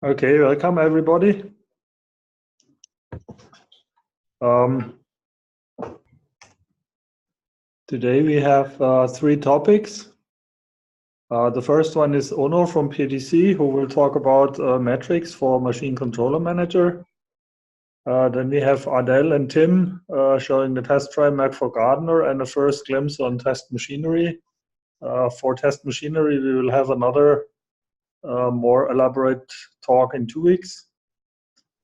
Okay, welcome everybody. Today we have three topics. The first one is Onur from PTC, who will talk about metrics for Machine Controller Manager. Then we have Adel and Tim showing the test framework for Gardener and a first glimpse on test machinery. For test machinery, we will have another more elaborate talk in 2 weeks.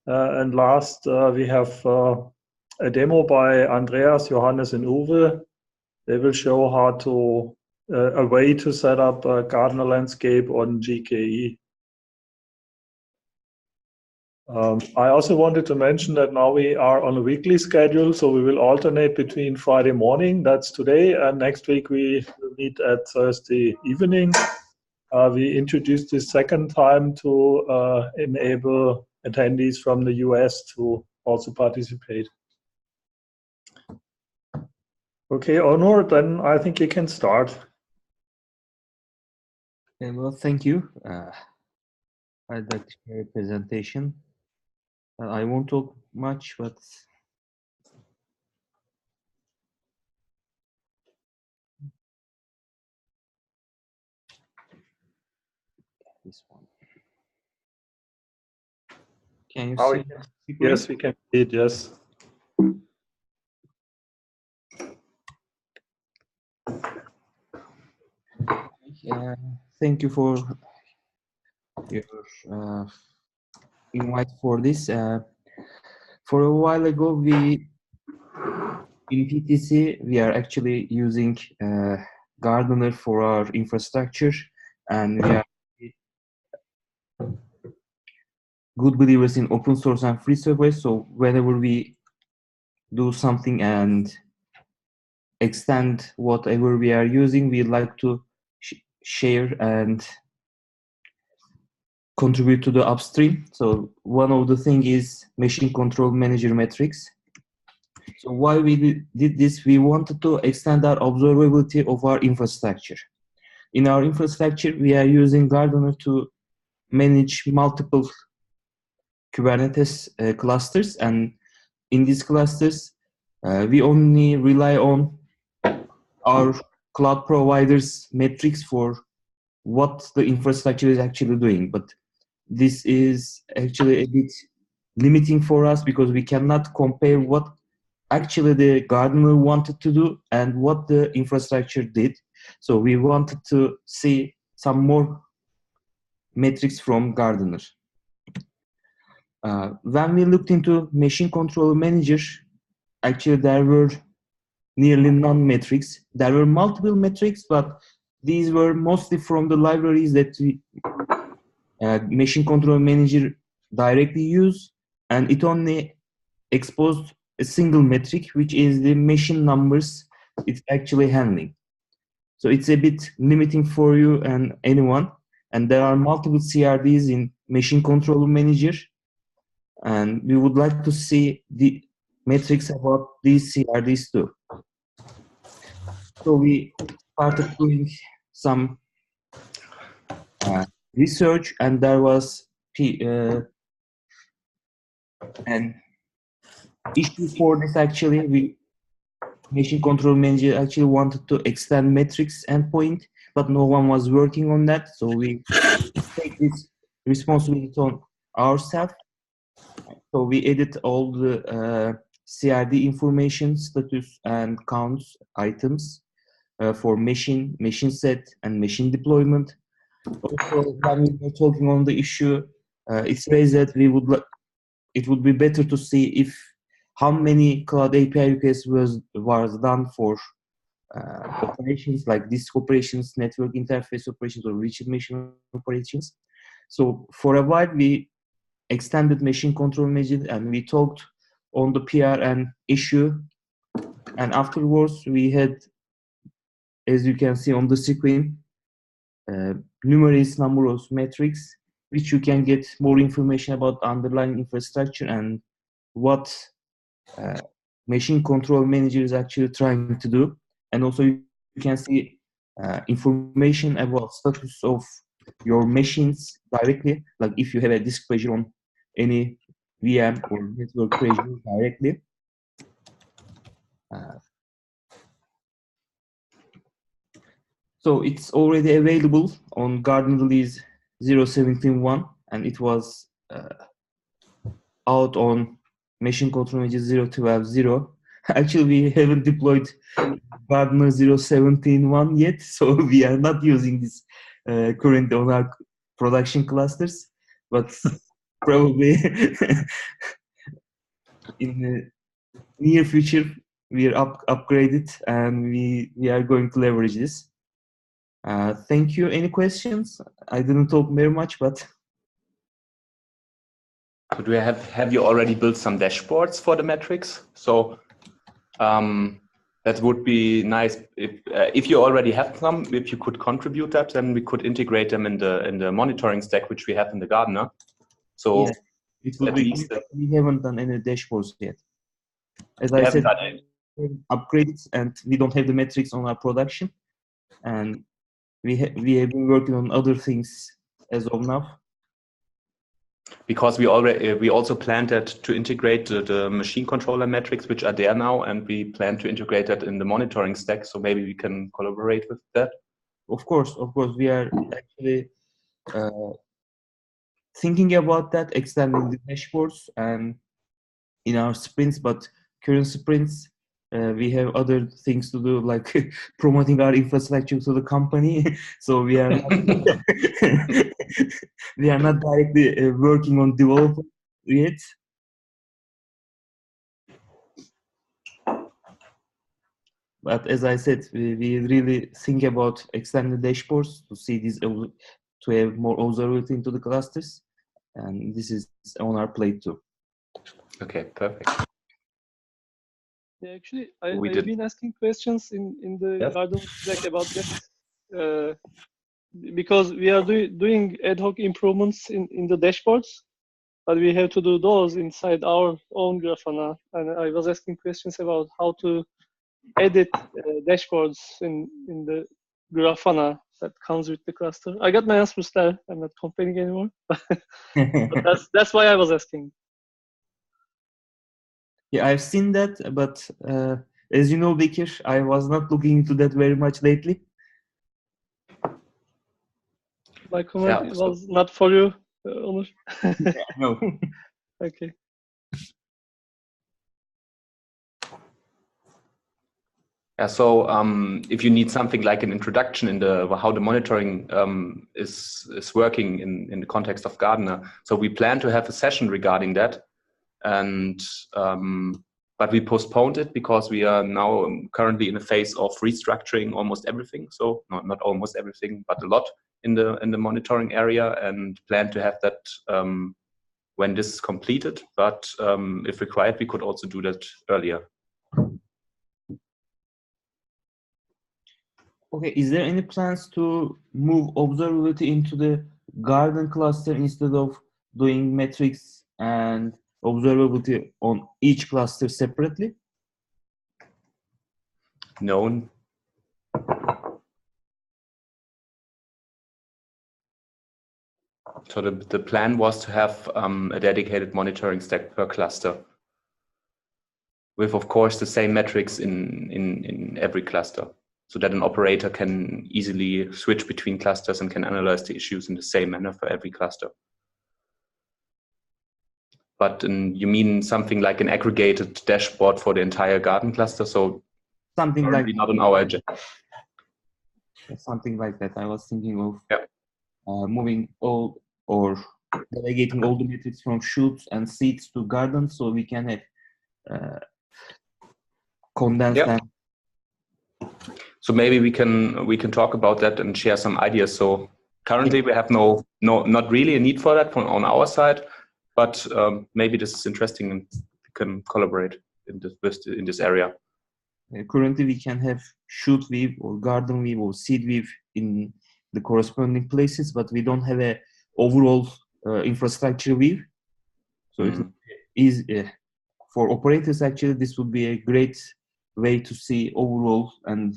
And last, we have a demo by Andreas, Johannes, and Uwe. They will show how to a way to set up a gardener landscape on GKE. I also wanted to mention that now we are on a weekly schedule, so we will alternate between Friday morning, that's today, and next week we will meet at Thursday evening. We introduced this second time to enable attendees from the US to also participate. Okay, Onur, then I think you can start. Well, thank you. I'd like to share a presentation. I won't talk much, but this one. Can you see? Yes, we can see it, yes. Thank you for your invite for this. For a while ago, in PTC, we are actually using Gardener for our infrastructure, and we are good believers in open source and free software. So whenever we do something and extend whatever we are using, we like to share and contribute to the upstream. So one of the thing is machine control manager metrics. So why we did this, we wanted to extend our observability of our infrastructure. In our infrastructure, we are using Gardener to manage multiple Kubernetes clusters, and in these clusters, we only rely on our cloud providers' metrics for what the infrastructure is actually doing. But this is actually a bit limiting for us because we cannot compare what actually the Gardener wanted to do and what the infrastructure did. So we wanted to see some more metrics from Gardener. When we looked into Machine Control Manager, actually there were nearly none metrics. There were multiple metrics, but these were mostly from the libraries that we Machine Control Manager directly use, and it only exposed a single metric, which is the machine numbers it's actually handling. So it's a bit limiting for you and anyone. And there are multiple CRDs in Machine Control Manager, and we would like to see the metrics about these CRDs too. So we started doing some research, and there was an issue for this. Actually, Machine Control Manager actually wanted to extend metrics endpoint, but no one was working on that. So we take this responsibility on ourselves. So we edit all the CRD information, status and counts items for machine set, and machine deployment. Also, when we were talking on the issue, it says that it would be better to see if how many cloud API requests was done for operations like disk operations, network interface operations, or virtual machine operations. So for a while, we extended Machine Control Manager, and we talked on the PR and issue. And afterwards, we had, as you can see on the screen, numerous number of metrics, which you can get more information about underlying infrastructure and what Machine Control Manager is actually trying to do. And also you can see information about status of your machines directly, like if you have a disk pressure on any VM or network pressure directly. So it's already available on Garden release 0.17.1, and it was out on machine control manager 0.12.0. Actually, we haven't deployed Gardener 0.17.1 yet, so we are not using this currently on our production clusters, but probably in the near future we are upgraded and we are going to leverage this. Thank you. Any questions? I didn't talk very much, but Could we have you already built some dashboards for the metrics? So that would be nice if you already have some. If you could contribute that, then we could integrate them in the monitoring stack which we have in the Gardener. So yeah, it would at be. least We haven't done any dashboards yet. As I said, upgrades, and we don't have the metrics on our production, and we have been working on other things as of now. Because we also planned that to integrate the machine controller metrics which are there now, and we plan to integrate that in the monitoring stack. So maybe we can collaborate with that. Of course, we are actually thinking about that, extending the dashboards and in our sprints. But current sprints, we have other things to do, like promoting our infrastructure to the company. So we are not, we are not directly working on development yet. But as I said, we really think about extending dashboards to see these, to have more observability into the clusters, and this is on our plate too. Okay, perfect. Yeah, actually, I've been asking questions in the Garden Slack about that because we are doing ad hoc improvements in the dashboards, but we have to do those inside our own Grafana. And I was asking questions about how to edit dashboards in the Grafana that comes with the cluster. I got my answers there. I'm not complaining anymore. But that's why I was asking. Yeah, I've seen that, but as you know, Bekir, I was not looking into that very much lately. My comment was not for you, Onur. No. Okay. Yeah, so if you need something like an introduction in how the monitoring is working in the context of Gardener, so we plan to have a session regarding that, and but we postponed it because we are now currently in a phase of restructuring almost everything. So not almost everything, but a lot in the monitoring area, and plan to have that when this is completed. But if required, we could also do that earlier. Okay, is there any plans to move observability into the Garden cluster instead of doing metrics and observability on each cluster separately? No. So the plan was to have a dedicated monitoring stack per cluster, with of course the same metrics in every cluster, so that an operator can easily switch between clusters and can analyze the issues in the same manner for every cluster. But you mean something like an aggregated dashboard for the entire Garden cluster? So something like not on our agenda. Something like that. I was thinking of moving all or delegating all the metrics from shoots and seeds to Garden, so we can have condensed them. So maybe we can talk about that and share some ideas. So currently we have not really a need for that on our side, but maybe this is interesting and we can collaborate in this area. Currently we can have shoot view or Garden view or seed view in the corresponding places, but we don't have a overall infrastructure view. So it is for operators, actually this would be a great way to see overall and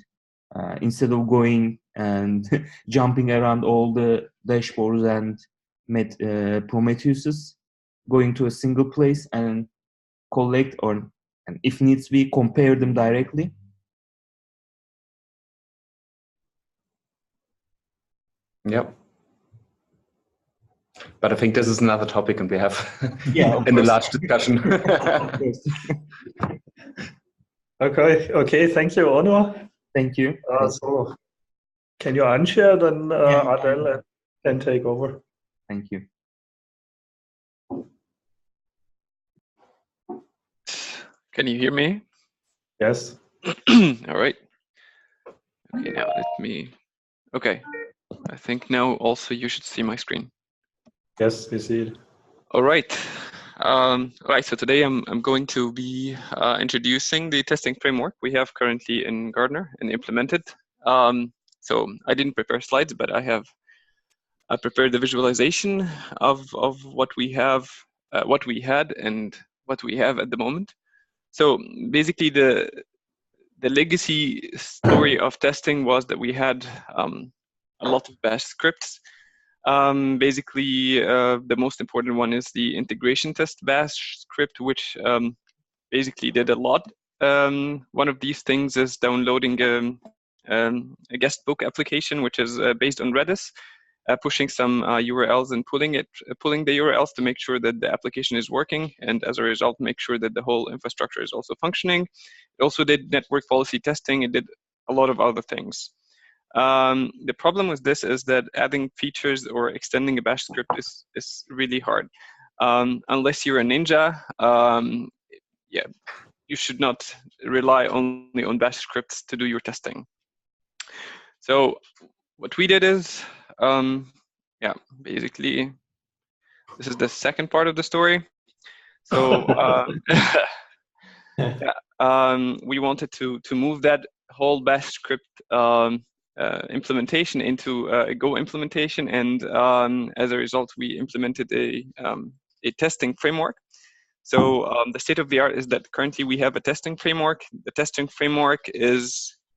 instead of going and jumping around all the dashboards and Prometheuses, going to a single place and collect, or and if needs be, compare them directly. Yep. But I think this is another topic, and we have in the large discussion. Okay. Thank you, Onur. Thank you. So, can you unshare? Then Adel can take over. Thank you. Can you hear me? Yes. All right. Okay, now let me. Okay, I think now also you should see my screen. Yes, we see it. All right. All right. So today I'm going to be introducing the testing framework we have currently in Gardener and implemented. So I didn't prepare slides, but I prepared the visualization of what we have, what we had, and what we have at the moment. So basically, the legacy story of testing was that we had a lot of bash scripts. Basically, the most important one is the integration test bash script, which basically did a lot. One of these things is downloading a guest book application, which is based on Redis, pushing some URLs and pulling the URLs to make sure that the application is working, and as a result, make sure that the whole infrastructure is also functioning. It also did network policy testing. It did a lot of other things. The problem with this is that adding features or extending a bash script is really hard. Unless you're a ninja, yeah, you should not rely only on bash scripts to do your testing. So what we did is, yeah, basically, this is the second part of the story. So yeah, we wanted to move that whole bash script implementation into a Go implementation, and as a result, we implemented a testing framework. So the state of the art is that currently we have a testing framework. The testing framework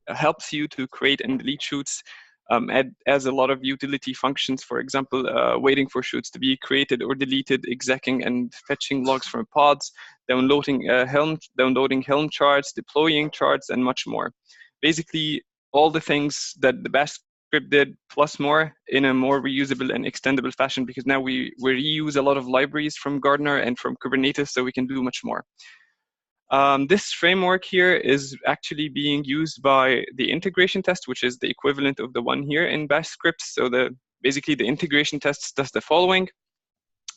helps you to create and delete shoots, adds a lot of utility functions, for example, waiting for shoots to be created or deleted, execing and fetching logs from pods, downloading Helm charts, deploying charts, and much more. Basically, all the things that the bash script did, plus more, in a more reusable and extendable fashion, because now we reuse a lot of libraries from Gardener and from Kubernetes, so we can do much more. This framework here is actually being used by the integration test, which is the equivalent of the one here in bash scripts. So basically the integration tests does the following.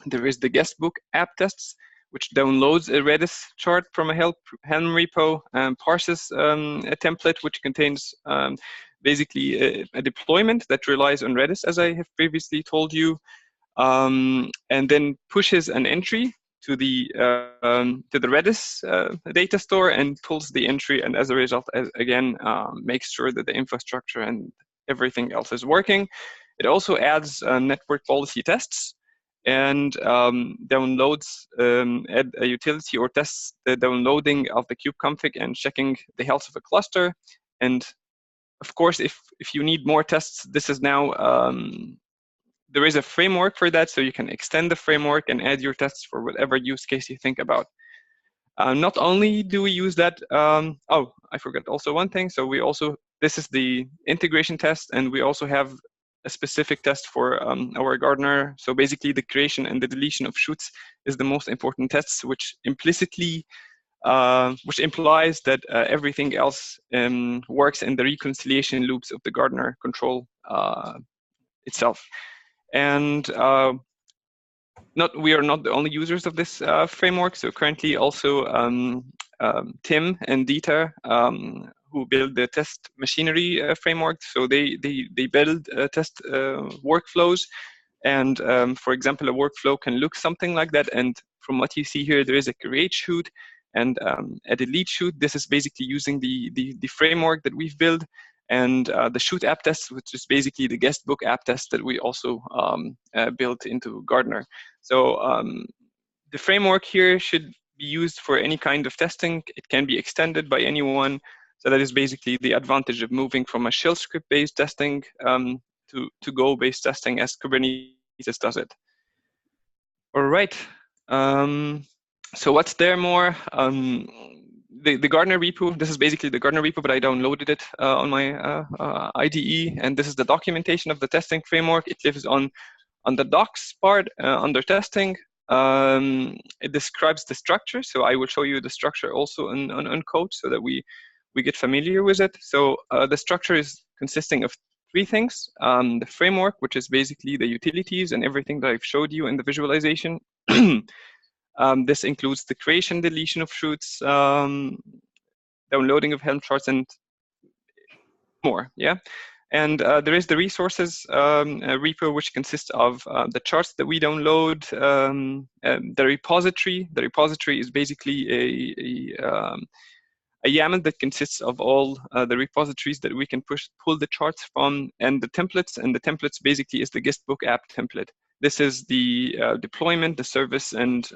There is the guestbook app tests, which downloads a Redis chart from a Helm repo and parses a template which contains basically a deployment that relies on Redis, as I have previously told you, and then pushes an entry to the Redis data store and pulls the entry, and as a result, again, makes sure that the infrastructure and everything else is working. It also adds network policy tests and downloads add a utility or tests the downloading of the kubeconfig and checking the health of a cluster. And of course, if you need more tests, this is now there is a framework for that, so you can extend the framework and add your tests for whatever use case you think about. Not only do we use that, oh, I forgot also one thing. So this is the integration test, and we also have a specific test for our Gardener. So basically the creation and the deletion of shoots is the most important tests, which implicitly, which implies that everything else works in the reconciliation loops of the Gardener control itself. And we are not the only users of this framework. So currently also Tim and Dieter, who build the test machinery framework. So they build test workflows. And for example, a workflow can look something like that. And from what you see here, there is a create shoot and a delete shoot. This is basically using the framework that we've built. And the shoot app test, which is basically the guestbook app test that we also built into Gardener. So the framework here should be used for any kind of testing. It can be extended by anyone. So that is basically the advantage of moving from a shell script-based testing to Go-based testing as Kubernetes does it. All right. So what's there more? The Gardner repo, this is basically the Gardner repo, but I downloaded it on my IDE, and this is the documentation of the testing framework. It lives on the docs part under testing. It describes the structure, so I will show you the structure also on code so that we get familiar with it. So the structure is consisting of three things. The framework, which is basically the utilities and everything that I've showed you in the visualization. This includes the creation, deletion of shoots, downloading of Helm charts, and more. Yeah. And there is the resources repo, which consists of the charts that we download, the repository. The repository is basically a YAML that consists of all the repositories that we can pull the charts from, and the templates. And the templates basically is the guestbook app template. This is the deployment, the service, and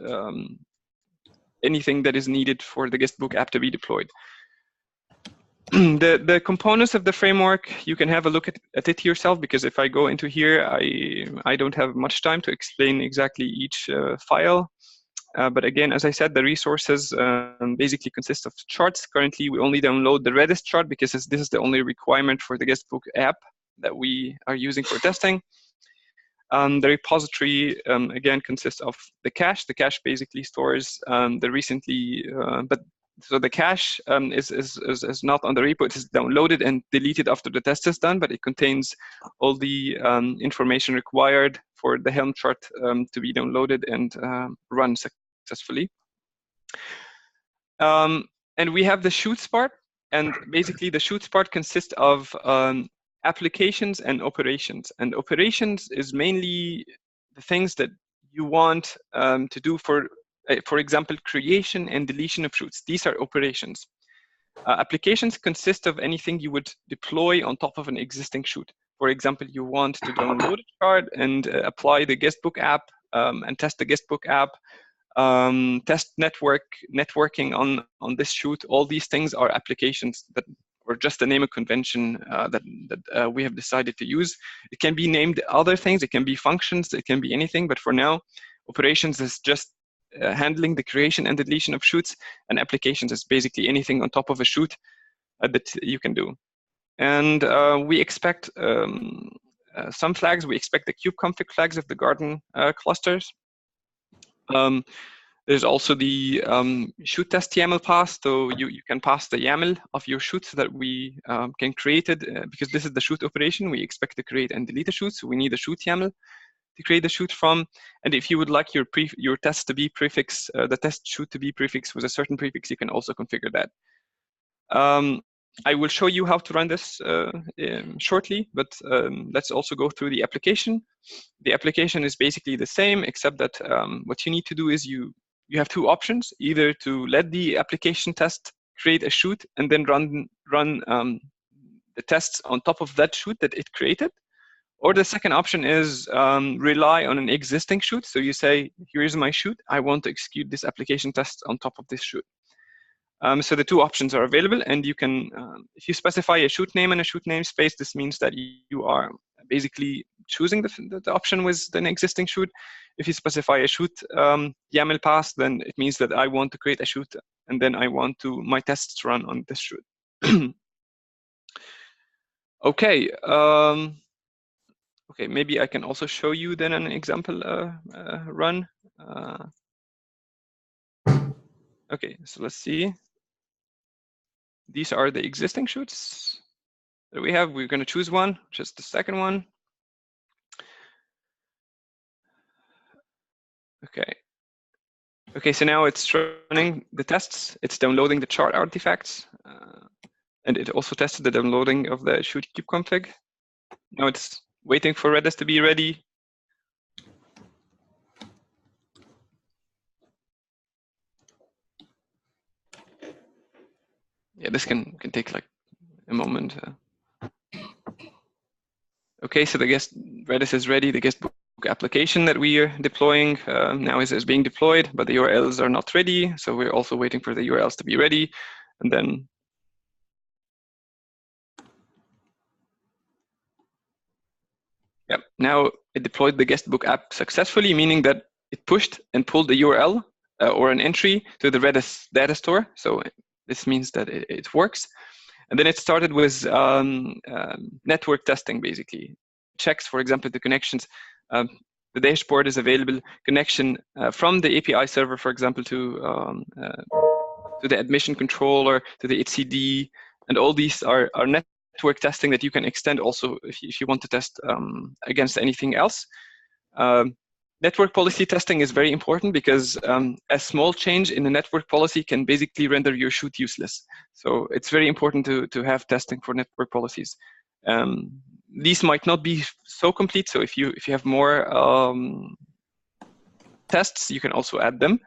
anything that is needed for the guestbook app to be deployed. The components of the framework, you can have a look at it yourself, because if I go into here, I don't have much time to explain exactly each file. But again, as I said, the resources basically consist of charts. Currently, we only download the Redis chart because this is the only requirement for the guestbook app that we are using for testing. The repository, again, consists of the cache. The cache basically stores the recently, so the cache is not on the repo. It is downloaded and deleted after the test is done, but it contains all the information required for the Helm chart to be downloaded and run successfully. And we have the shoots part, and basically the shoots part consists of applications and operations. And operations is mainly the things that you want to do for example, creation and deletion of shoots. These are operations. Applications consist of anything you would deploy on top of an existing shoot. For example, you want to download a chart and apply the guestbook app and test the guestbook app, test networking on this shoot. All these things are applications that or just the name of convention that we have decided to use. It can be named other things. It can be functions. It can be anything. But for now, operations is just handling the creation and deletion of shoots, and applications is basically anything on top of a shoot that you can do. And we expect some flags. We expect the kubeconfig flags of the Garden clusters. There's also the shoot test YAML pass, so you can pass the YAML of your shoot so that we can create it, because this is the shoot operation. We expect to create and delete a shoot, so we need a shoot YAML to create the shoot from. And if you would like your test to be prefix, the test shoot to be prefix with a certain prefix, you can also configure that. I will show you how to run this shortly, but let's also go through the application. The application is basically the same, except that what you need to do is you have two options: either to let the application test create a shoot and then run the tests on top of that shoot that it created. Or the second option is rely on an existing shoot. So you say, here's my shoot. I want to execute this application test on top of this shoot. So the two options are available, and you can, if you specify a shoot name and a shoot namespace, this means that you are basically choosing the option with an existing shoot. If you specify a shoot YAML pass, then it means that I want to create a shoot, and then I want my tests run on this shoot. Okay. Okay, maybe I can also show you then an example run. Okay, so let's see. These are the existing shoots that we have. We're going to choose one, which is the second one. Okay. Okay, so now it's running the tests. It's downloading the chart artifacts. And it also tested the downloading of the shoot kubeconfig. Now it's waiting for Redis to be ready. Yeah, this can take like a moment. Okay, so the Redis is ready. The guestbook application that we are deploying now is being deployed, but the URLs are not ready. So we're also waiting for the URLs to be ready. And then now it deployed the guestbook app successfully, meaning that it pushed and pulled the URL or an entry to the Redis data store. So this means that it works. And then it started with network testing, basically. Checks, for example, the connections. The dashboard is available, connection from the API server, for example, to the admission controller, to the etcd, and all these are network testing that you can extend also if you want to test against anything else. Network policy testing is very important because a small change in the network policy can basically render your shoot useless. So it's very important to have testing for network policies. These might not be so complete, so if you have more tests, you can also add them.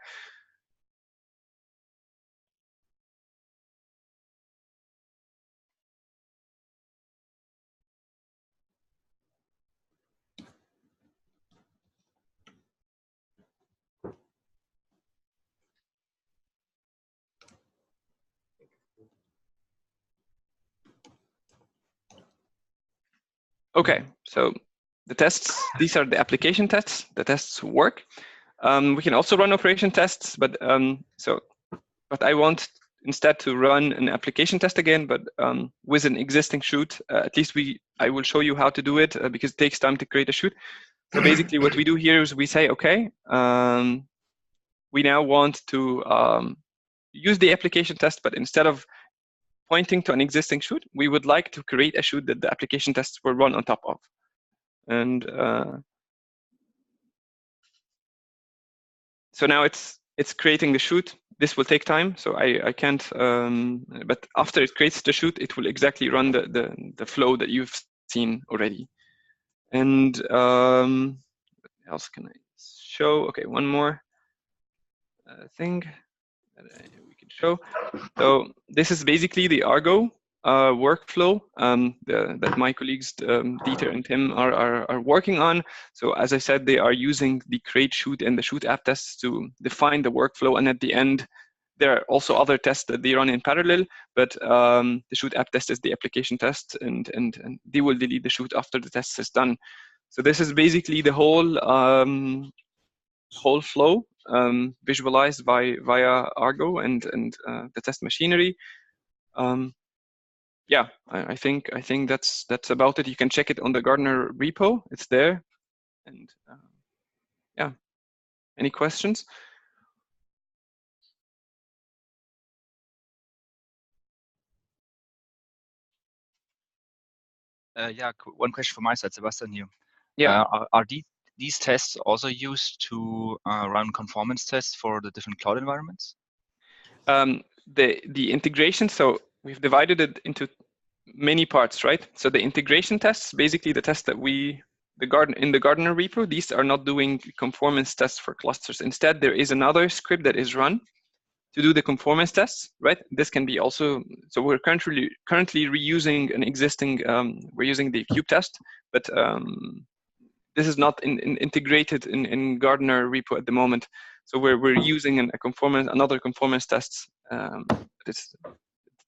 Okay, so the tests, these are the application tests. The tests work. We can also run operation tests, but I want instead to run an application test again, but with an existing shoot. At least I will show you how to do it because it takes time to create a shoot. So basically what we do here is we say, okay, we now want to use the application test, but instead of pointing to an existing shoot, we would like to create a shoot that the application tests will run on top of. And so now it's creating the shoot. This will take time, so I can't. But after it creates the shoot, it will exactly run the flow that you've seen already. And what else can I show? Okay, one more thing that we can show. So this is basically the Argo workflow that my colleagues Dieter and Tim are working on. So as I said, they are using the create shoot and the shoot app tests to define the workflow, and at the end there are also other tests that they run in parallel, but the shoot app test is the application test, and they will delete the shoot after the test is done. So this is basically the whole flow visualized via Argo and the test machinery. Yeah, I think that's about it. You can check it on the Gardener repo. It's there. And yeah, any questions? Yeah, one question from my side, Sebastian here. Yeah. Are these tests also used to run conformance tests for the different cloud environments? The integration, so we've divided it into many parts, right? So the integration tests, basically the tests that in the Gardener repo, these are not doing conformance tests for clusters. Instead, there is another script that is run to do the conformance tests, right? This can be also, so we're currently reusing an existing, we're using the cube test, but this is not integrated in Gardener repo at the moment. So we're using another conformance test.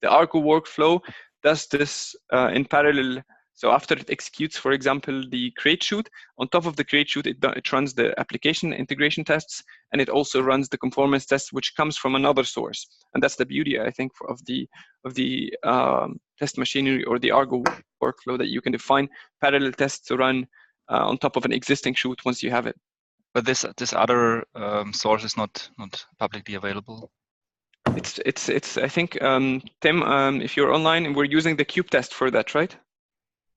The Argo workflow does this in parallel. So after it executes, for example, the create shoot, on top of the create shoot, it runs the application integration tests, and it also runs the conformance test, which comes from another source. And that's the beauty, I think, of the test machinery or the Argo workflow, that you can define parallel tests to run on top of an existing shoot once you have it. But this other source is not publicly available. It's I think Tim, if you're online, we're using the cube test for that, right?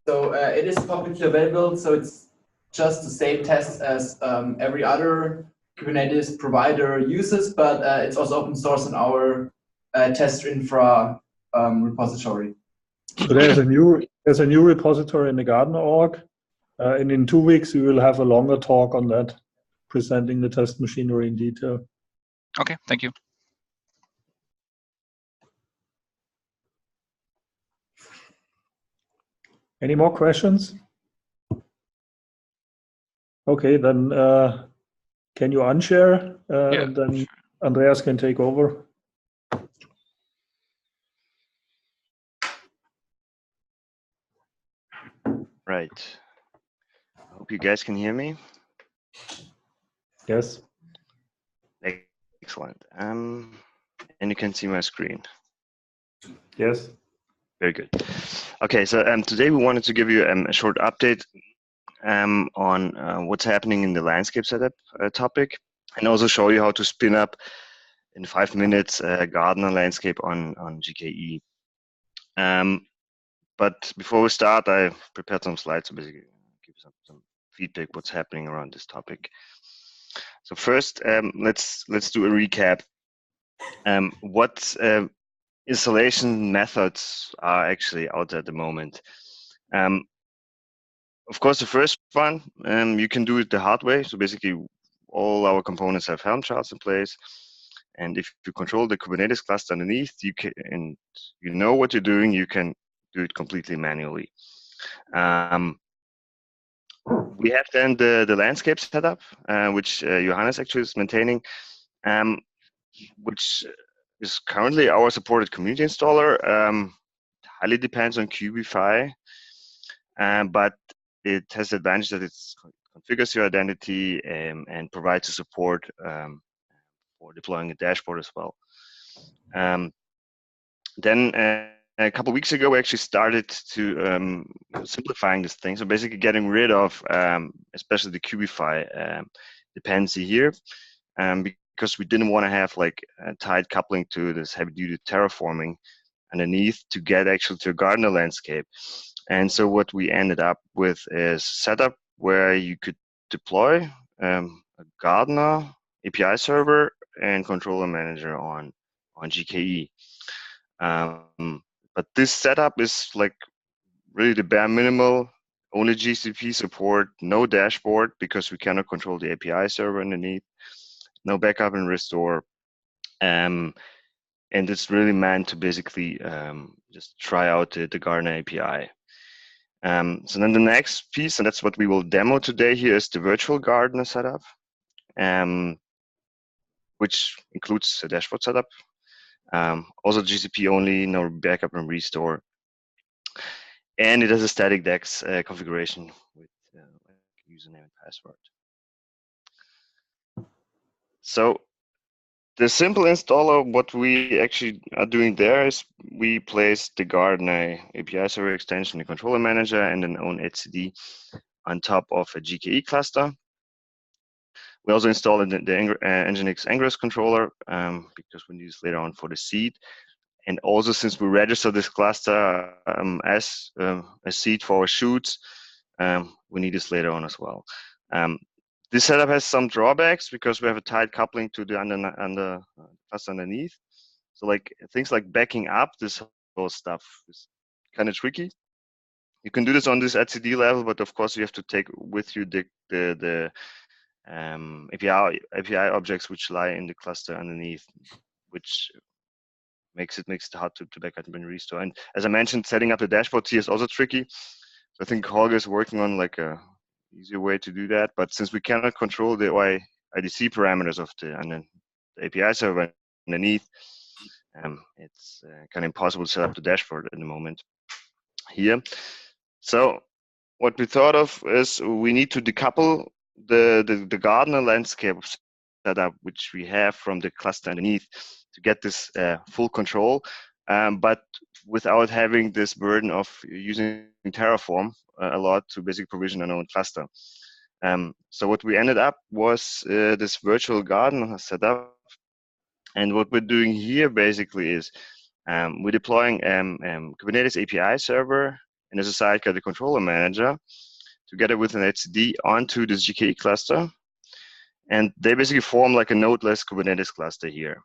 So it is publicly available. So it's just the same test as every other Kubernetes provider uses, but it's also open source in our test infra repository. So there's a new repository in the Gardener org, and in 2 weeks we will have a longer talk on that, presenting the test machinery in detail. Okay, thank you. Any more questions? Okay, then can you unshare, Yeah. and then Andreas can take over. Right. hope you guys can hear me. Yes. Excellent. And you can see my screen. Yes. Very good. Okay, so today we wanted to give you a short update on what's happening in the landscape setup topic, and also show you how to spin up in 5 minutes gardener landscape on GKE. But before we start, I prepared some slides to basically give some feedback what's happening around this topic. So first, let's do a recap. What installation methods are actually out at the moment? Of course, the first one, you can do it the hard way. So basically, all our components have Helm charts in place. And if you control the Kubernetes cluster underneath, you can, and you know what you're doing, you can do it completely manually. We have then the landscape setup, which Johannes actually is maintaining, which is currently our supported community installer. Highly depends on Kubify, but it has the advantage that it configures your identity and provides the support for deploying a dashboard as well. Then a couple of weeks ago, we actually started to simplifying this thing. So basically getting rid of especially the Kubify dependency here, because we didn't want to have like a tight coupling to this heavy-duty terraforming underneath to get actually to a gardener landscape. And so what we ended up with is setup where you could deploy a gardener API server and controller manager on GKE. But this setup is like really the bare minimal, only GCP support, no dashboard because we cannot control the API server underneath, no backup and restore. And it's really meant to basically just try out the Gardener API. So then the next piece, and that's what we will demo today here, is the virtual Gardener setup, which includes a dashboard setup. Also GCP only, no backup and restore. And it has a static DEX configuration with like username and password. So the simple installer, what we actually are doing there is we place the Gardener API server extension, the controller manager, and an own etcd on top of a GKE cluster. We also installed the Nginx Ingress controller because we need this later on for the seed. And also, since we register this cluster as a seed for our shoots, we need this later on as well. This setup has some drawbacks because we have a tight coupling to the cluster underneath. So like things like backing up this whole stuff is kind of tricky. You can do this on this etcd level, but of course you have to take with you the API objects which lie in the cluster underneath, which makes it hard to back up and restore. And as I mentioned, setting up the dashboard here is also tricky. So I think Holger is working on like a easier way to do that. But since we cannot control the IDC parameters of the API server underneath, it's kind of impossible to set up the dashboard at the moment here. So what we thought of is we need to decouple the Gardener landscape setup, which we have from the cluster underneath, to get this full control, but without having this burden of using Terraform a lot to basically provision our own cluster. So what we ended up was this virtual Gardener setup. And what we're doing here basically is we're deploying Kubernetes API server and as a sidecar the controller manager together with an etcd onto this GKE cluster. And they basically form like a nodeless Kubernetes cluster here.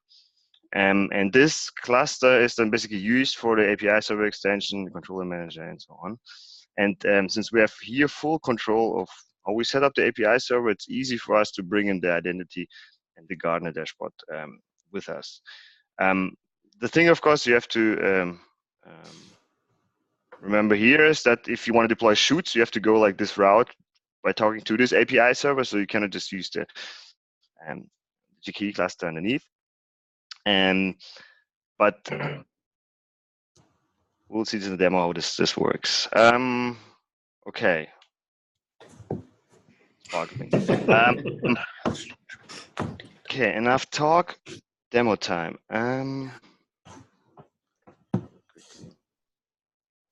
And this cluster is then basically used for the API server extension, the controller manager, and so on. And since we have here full control of how we set up the API server, it's easy for us to bring in the identity and the Gardener dashboard with us. The thing, of course, you have to remember here is that if you want to deploy shoots, you have to go like this route by talking to this API server, so you cannot just use the GKE cluster underneath. But we'll see in the demo how this works. Okay. talking. Okay, enough talk. Demo time.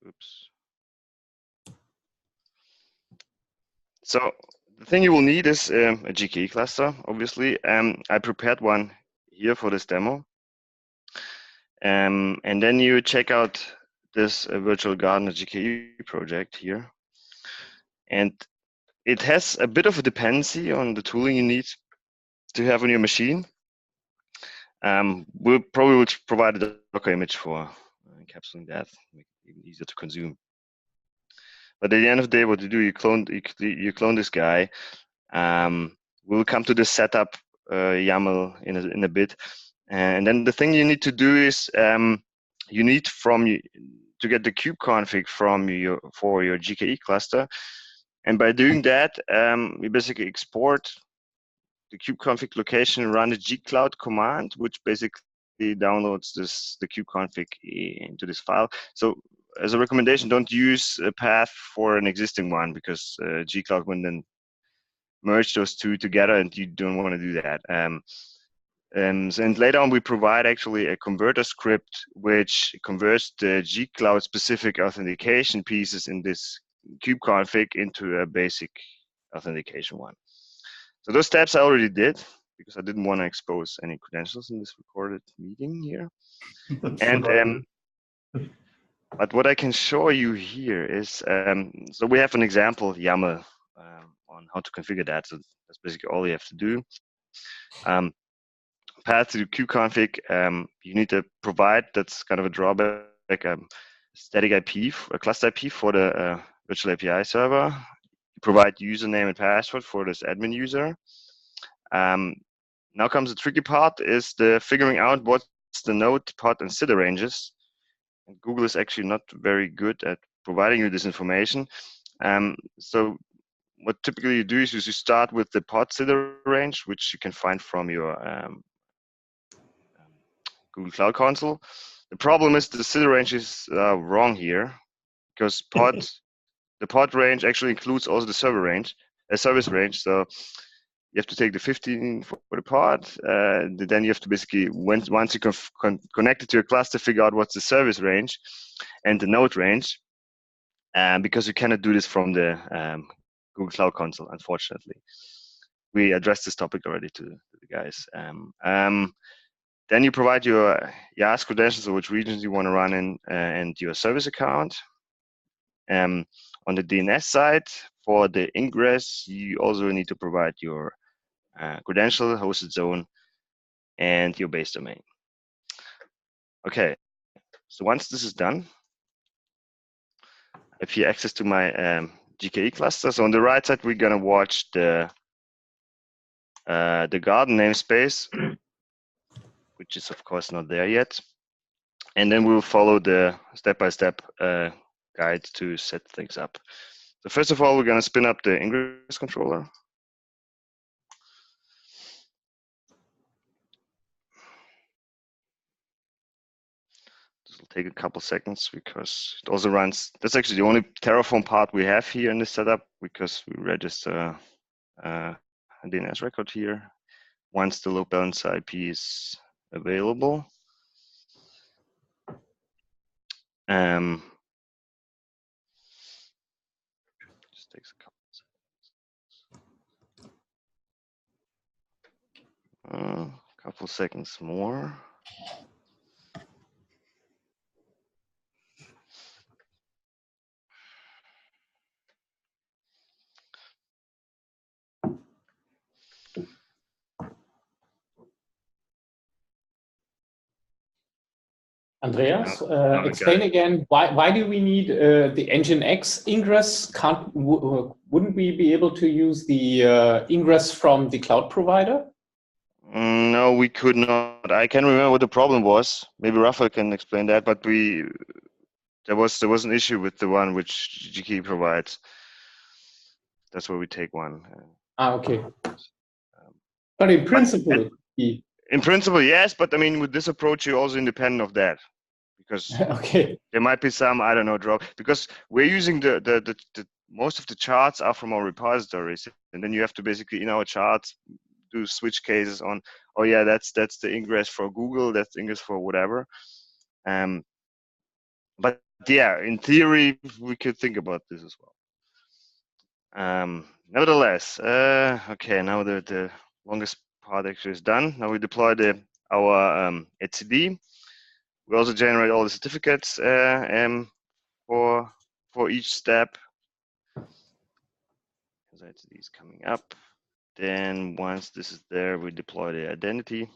Oops. So the thing you will need is a GKE cluster, obviously. I prepared one here for this demo. And then you check out this virtual gardener GKE project here. And it has a bit of a dependency on the tooling you need to have on your machine. We'll probably provide a Docker image for encapsulating that, make it even easier to consume. But at the end of the day, what you do, you clone this guy. We'll come to the setup YAML in a bit, and then the thing you need to do is you need to get the kube config for your GKE cluster, and by doing that, you basically export the kube config location, run the gcloud command, which basically downloads the kube config into this file. So as a recommendation, don't use a path for an existing one, because gcloud will then merge those two together, and you don't want to do that. And later on, we provide actually a converter script which converts the gcloud specific authentication pieces in this kube config into a basic authentication one. So those steps I already did, because I didn't want to expose any credentials in this recorded meeting here. And but what I can show you here is, so we have an example YAML on how to configure that. So that's basically all you have to do. Path to kubeconfig, you need to provide, that's kind of a drawback, static IP, a cluster IP for the virtual API server. You provide username and password for this admin user. Now comes the tricky part, is the figuring out what's the node, pod, and CIDR ranges. And Google is actually not very good at providing you this information. So what typically you do is you start with the pod CIDR range, which you can find from your Google Cloud Console. The problem is the CIDR range is wrong here, because the pod range actually includes also the service range. So you have to take the 15 for the pod. Then you have to basically, once you connect it to your cluster, figure out what's the service range and the node range, because you cannot do this from the Google Cloud Console, unfortunately. We addressed this topic already to the guys. Then you provide your YAS credentials, or which regions you want to run in, and your service account. On the DNS side, for the ingress, you also need to provide your credential, hosted zone, and your base domain. Okay, so once this is done, I have here access to my GKE cluster. So on the right side, we're gonna watch the garden namespace, which is of course not there yet. And then we'll follow the step-by-step guide to set things up. So first of all, we're gonna spin up the ingress controller. This will take a couple seconds because it also runs. That's actually the only Terraform part we have here in this setup, because we register a DNS record here once the load balancer IP is available. Just takes a couple seconds more. Andreas, explain again, why do we need the Nginx ingress? Wouldn't we be able to use the ingress from the cloud provider? No, we could not. I can't remember what the problem was. Maybe Raphael can explain that, but there was an issue with the one which GKE provides. That's where we take one. Okay. But in principle, in principle, yes, but I mean, with this approach, you're also independent of that, because okay, there might be some, I don't know, drop, because we're using the most of the charts are from our repositories, and then you have to basically in our charts do switch cases on, oh yeah, that's the ingress for Google, that's the ingress for whatever. But yeah, in theory, we could think about this as well. Nevertheless, okay, now the longest part actually is done. Now we deploy our etcd. We also generate all the certificates for each step. So etcd is coming up. Then once this is there, we deploy the identity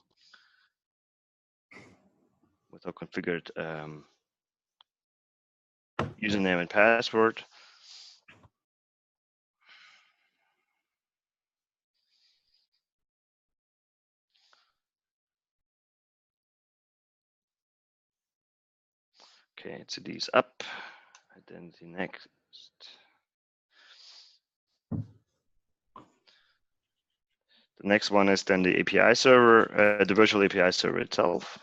with our configured username and password. Okay, etcd is up. Identity next. The next one is then the API server, the virtual API server itself.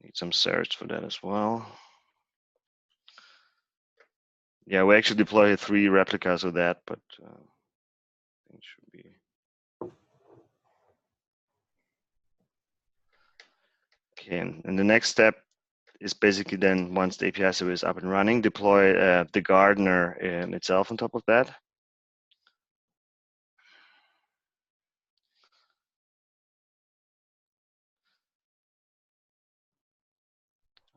Need some certs for that as well. Yeah, we actually deploy 3 replicas of that, but it should be. Okay, and the next step is basically then once the API server is up and running, deploy the Gardener itself on top of that.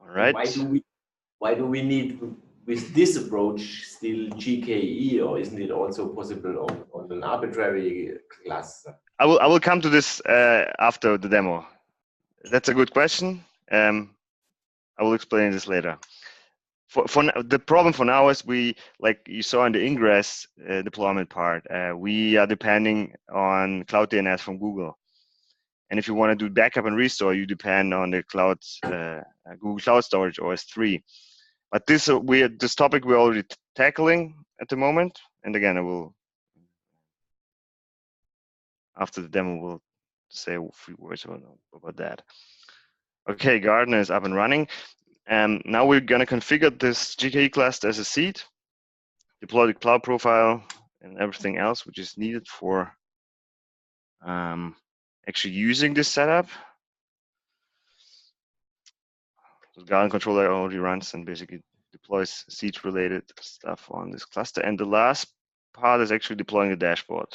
All right. Why do we need with this approach still GKE, or isn't it also possible on an arbitrary cluster? I will come to this after the demo. That's a good question. I will explain this later. For the problem for now is we, like you saw in the ingress deployment part, we are depending on Cloud DNS from Google. And if you want to do backup and restore, you depend on the cloud Google Cloud Storage or S3. But this topic we're already tackling at the moment. And again, I will, after the demo, we'll say a few words about that. Okay, Gardener is up and running. And now we're going to configure this GKE cluster as a seed, deploy the cloud profile and everything else which is needed for actually using this setup. The Garden controller already runs and basically deploys seed related stuff on this cluster. And the last part is actually deploying the dashboard.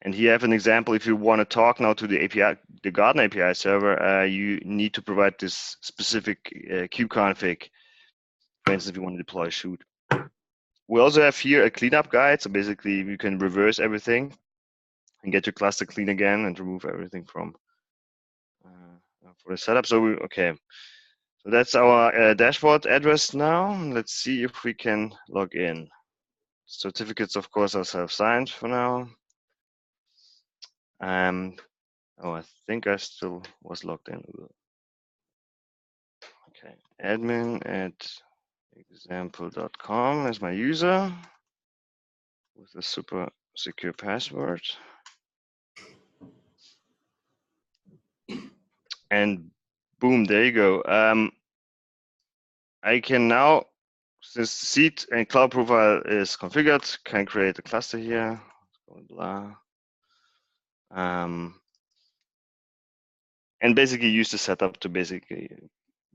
And here I have an example. If you want to talk now to the API, the Garden API server, you need to provide this specific kubeconfig. For instance, if you want to deploy a shoot. We also have here a cleanup guide. So basically, you can reverse everything and get your cluster clean again and remove everything from for the setup. So okay. So that's our dashboard address now. Let's see if we can log in. Certificates, of course, are self-signed for now. Oh, I think I still was logged in. Okay, admin@example.com is my user with a super secure password. And boom, there you go. I can now, since seed and cloud profile is configured, can create a cluster here. Blah. And basically use the setup to basically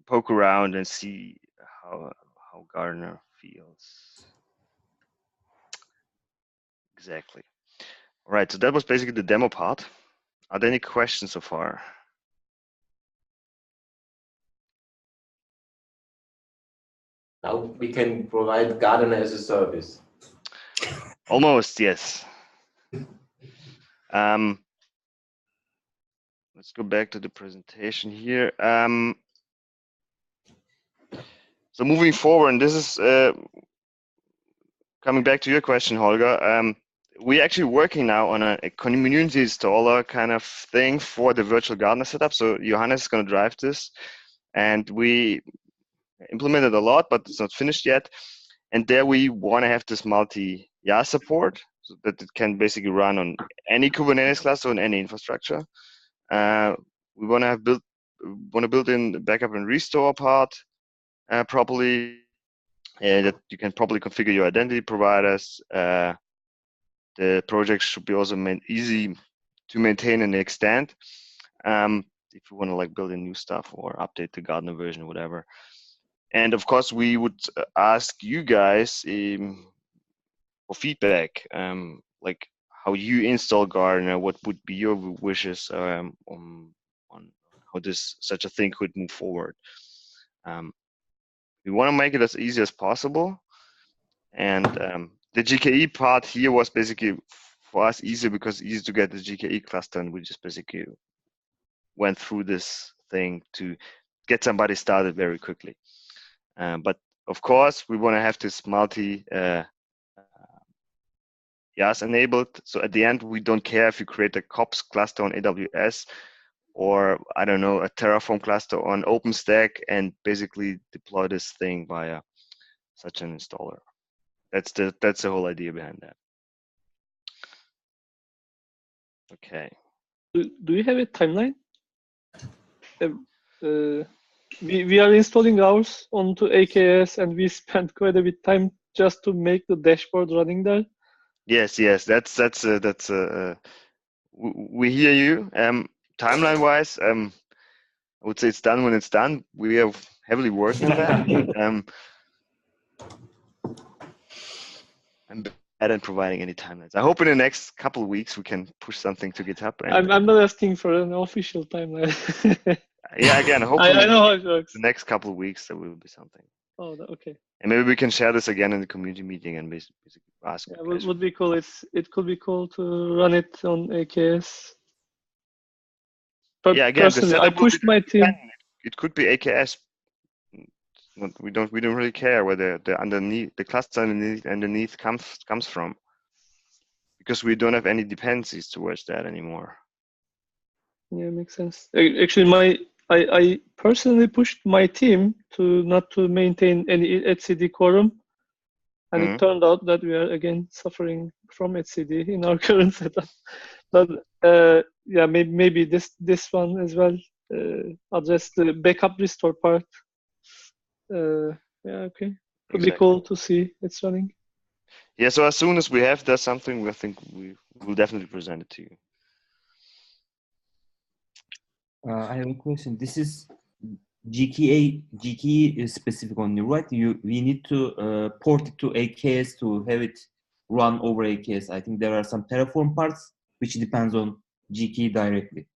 poke around and see how Gardener feels. Exactly. All right, so that was basically the demo part. Are there any questions so far? Now we can provide Gardener as a service. Almost, yes. Let's go back to the presentation here. So moving forward, and this is coming back to your question, Holger. we're actually working now on a community installer kind of thing for the virtual gardener setup. So Johannes is going to drive this, and we implemented a lot, but it's not finished yet. And there we want to have this multi-YAS support, so that it can basically run on any Kubernetes cluster on any infrastructure. We want to build in the backup and restore part properly. That you can probably configure your identity providers. The project should be also easy to maintain and extend. If you want to like build in new stuff or update the Gardener version or whatever. And of course, we would ask you guys for feedback, like how you install Gardener, what would be your wishes on how such a thing could move forward. We want to make it as easy as possible, and the GKE part here was basically for us easier because it's easy to get the GKE cluster, and we just basically went through this thing to get somebody started very quickly. But of course, we want to have this multi YAS enabled. So at the end, we don't care if you create a COPS cluster on AWS or, I don't know, a Terraform cluster on OpenStack and basically deploy this thing via such an installer. That's the whole idea behind that. Okay. Do you have a timeline? We are installing ours onto AKS, and we spent quite a bit of time just to make the dashboard running there. Yes, we hear you. Timeline-wise, I would say it's done when it's done. We are heavily working on that. I'm bad at providing any timelines. I hope in the next couple of weeks we can push something to GitHub. I'm not asking for an official timeline. Yeah, again, hopefully I know how it works. The next couple of weeks there will be something. Oh, okay. And maybe we can share this again in the community meeting and basically ask. Yeah, would be cool. It could be cool to run it on AKS. But yeah, again, personally, I pushed my team. It could be AKS. We don't really care where the cluster underneath comes from, because we don't have any dependencies towards that anymore. Yeah, makes sense. Actually, I personally pushed my team not to maintain any etcd quorum, and it turned out that we are again suffering from etcd in our current setup. But yeah, maybe this one as well, address the backup restore part. Yeah, okay. Could be cool to see it's running. Yeah, so as soon as we have that something, I think we will definitely present it to you. I have a question. This is GKE is specific only, right? We need to port it to AKS to have it run over AKS. I think there are some Terraform parts which depends on GKE directly.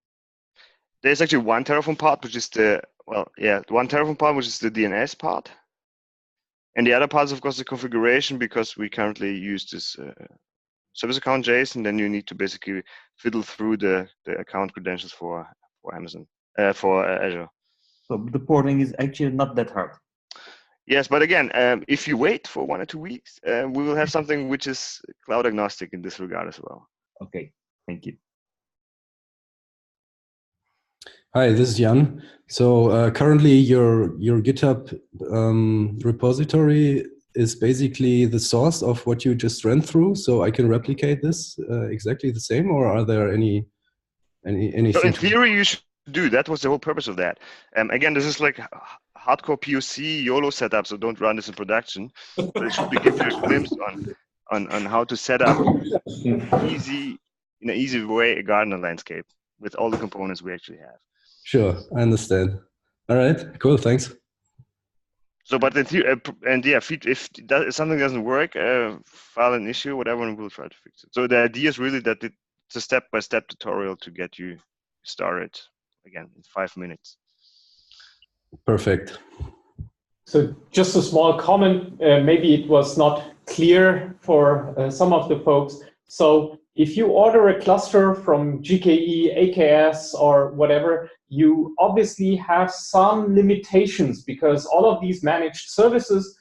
There's actually one Terraform part, which is one Terraform part, which is the DNS part. And the other part is, of course, the configuration, because we currently use this service account JSON. Then you need to basically fiddle through the account credentials for Amazon, for Azure. So the porting is actually not that hard. Yes, but again, if you wait for 1 or 2 weeks, we will have something which is cloud agnostic in this regard as well. Okay, thank you. Hi, this is Jan. So currently your GitHub repository is basically the source of what you just ran through. So I can replicate this exactly the same, or are there anything? So in theory, you should do. That was the whole purpose of that. Again, this is like hardcore POC YOLO setup, so don't run this in production. But it should give you a glimpse on how to set up in an easy way a gardener landscape with all the components we actually have. Sure, I understand. All right, cool, thanks. So, but in theory, and yeah, if something doesn't work, file an issue, whatever, and we'll try to fix it. So the idea is really that it's a step-by-step tutorial to get you started, again, in 5 minutes. Perfect. So just a small comment, maybe it was not clear for some of the folks. So if you order a cluster from GKE, AKS, or whatever, you obviously have some limitations, because all of these managed services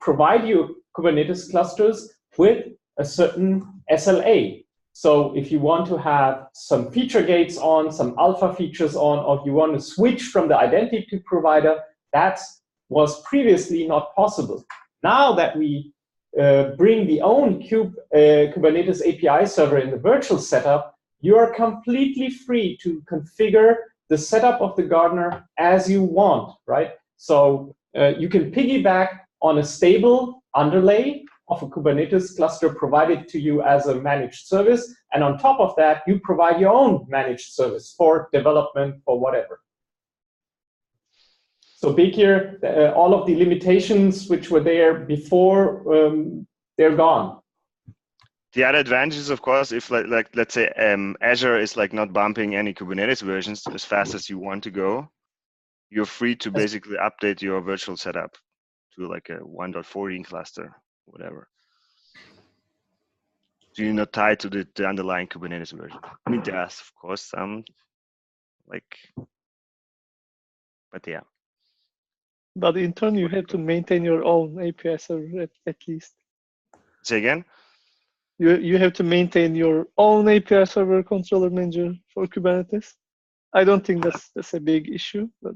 provide you Kubernetes clusters with a certain SLA. So if you want to have some feature gates on, some alpha features on, or if you want to switch from the identity provider, that was previously not possible. Now that we bring the own Kubernetes API server in the virtual setup, you are completely free to configure the setup of the Gardener as you want, right? So you can piggyback on a stable underlay of a Kubernetes cluster provided to you as a managed service. And on top of that, you provide your own managed service for development or whatever. So big here, all of the limitations which were there before, they're gone. The other advantage is, of course, if like let's say Azure is like not bumping any Kubernetes versions as fast as you want to go, you're free to basically update your virtual setup to like a 1.14 cluster, whatever. So you're not tied to the underlying Kubernetes version. I mean, there's of course some but yeah. But in turn, you have to maintain your own API server at least. Say again? You have to maintain your own API server controller manager for Kubernetes. I don't think that's a big issue, but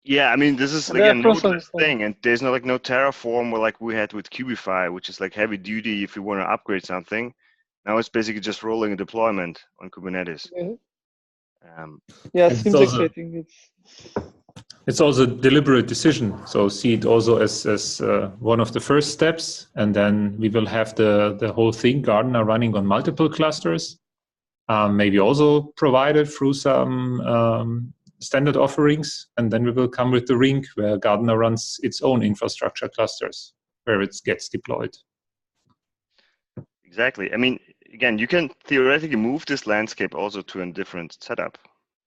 yeah, I mean, this is again nodeless thing, and there's no no Terraform or like we had with Kubify, which is like heavy duty if you want to upgrade something. Now it's basically just rolling a deployment on Kubernetes. Yeah, it seems exciting. It's also a deliberate decision. So see it also as one of the first steps, and then we will have the whole thing, Gardener, running on multiple clusters, maybe also provided through some standard offerings, and then we will come with the ring where Gardener runs its own infrastructure clusters where it gets deployed. Exactly. I mean, again, you can theoretically move this landscape also to a different setup,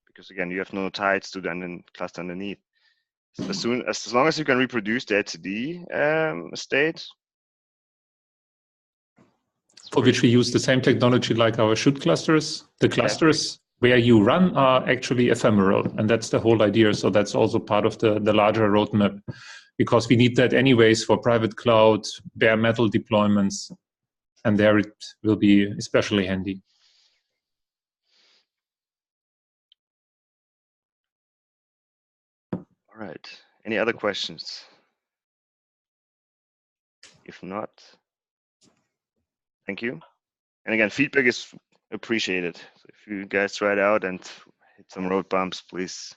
because again, you have no ties to the cluster underneath. As long as you can reproduce the etcd state. For which we use the same technology like our shoot clusters. The clusters where you run are actually ephemeral, and that's the whole idea. So that's also part of the larger roadmap, because we need that anyways for private cloud, bare metal deployments, and there it will be especially handy. All right. Any other questions? If not, thank you. And again, feedback is appreciated. So if you guys try it out and hit some road bumps, please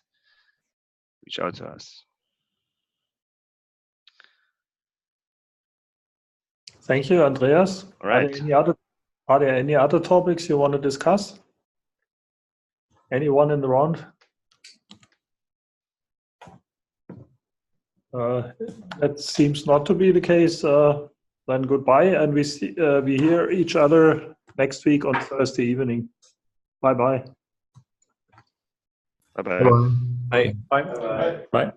reach out to us. Thank you, Andreas. All right. Are there any other topics you want to discuss? Anyone in the round? That seems not to be the case. Then goodbye, and we hear each other next week on Thursday evening. Bye-bye. Bye-bye. Bye. Bye. Bye.